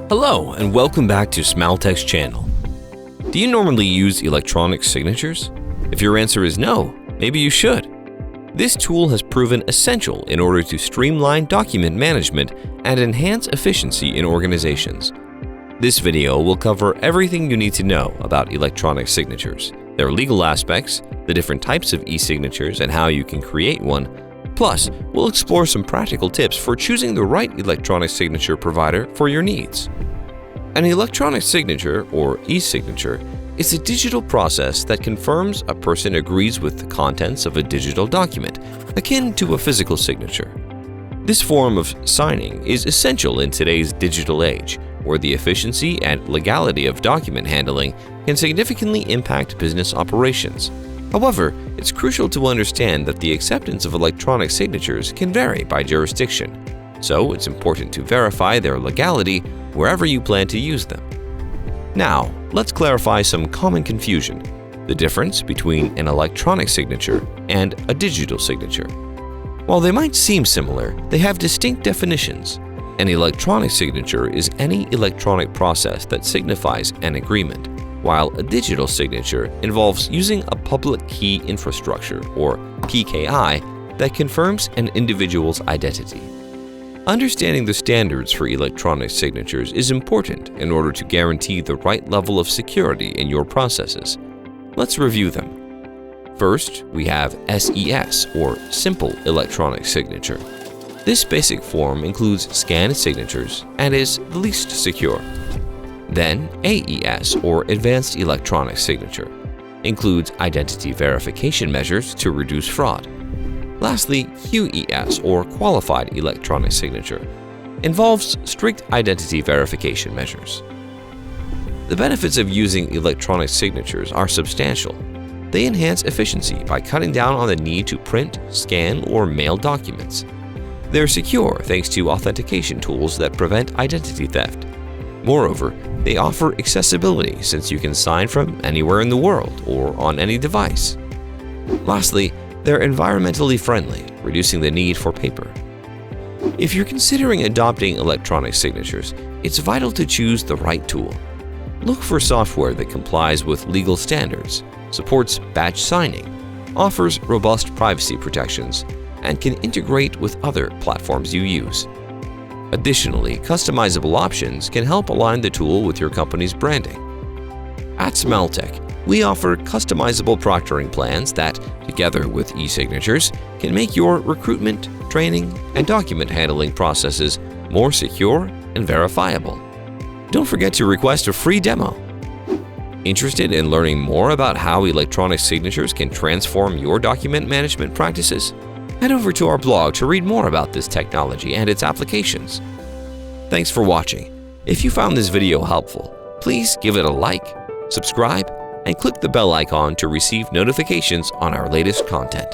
Hello and welcome back to Smowltech's channel. Do you normally use electronic signatures? If your answer is no, maybe you should. This tool has proven essential in order to streamline document management and enhance efficiency in organizations. This video will cover everything you need to know about electronic signatures, their legal aspects, the different types of e-signatures and how you can create one. Plus, we'll explore some practical tips for choosing the right electronic signature provider for your needs. An electronic signature, or e-signature, is a digital process that confirms a person agrees with the contents of a digital document, akin to a physical signature. This form of signing is essential in today's digital age, where the efficiency and legality of document handling can significantly impact business operations. However, it's crucial to understand that the acceptance of electronic signatures can vary by jurisdiction, so it's important to verify their legality wherever you plan to use them. Now, let's clarify some common confusion: the difference between an electronic signature and a digital signature. While they might seem similar, they have distinct definitions. An electronic signature is any electronic process that signifies an agreement, while a digital signature involves using a public key infrastructure, or PKI, that confirms an individual's identity. Understanding the standards for electronic signatures is important in order to guarantee the right level of security in your processes. Let's review them. First, we have SES, or Simple Electronic Signature. This basic form includes scanned signatures and is the least secure. Then, AES, or Advanced Electronic Signature, includes identity verification measures to reduce fraud. Lastly, QES, or Qualified Electronic Signature, involves strict identity verification measures. The benefits of using electronic signatures are substantial. They enhance efficiency by cutting down on the need to print, scan, or mail documents. They're secure thanks to authentication tools that prevent identity theft. Moreover, they offer accessibility since you can sign from anywhere in the world or on any device. Lastly, they're environmentally friendly, reducing the need for paper. If you're considering adopting electronic signatures, it's vital to choose the right tool. Look for software that complies with legal standards, supports batch signing, offers robust privacy protections, and can integrate with other platforms you use. Additionally, customizable options can help align the tool with your company's branding. At Smowltech, we offer customizable proctoring plans that, together with e-signatures, can make your recruitment, training, and document handling processes more secure and verifiable. Don't forget to request a free demo. Interested in learning more about how electronic signatures can transform your document management practices? Head over to our blog to read more about this technology and its applications. Thanks for watching. If you found this video helpful, please give it a like, subscribe, and click the bell icon to receive notifications on our latest content.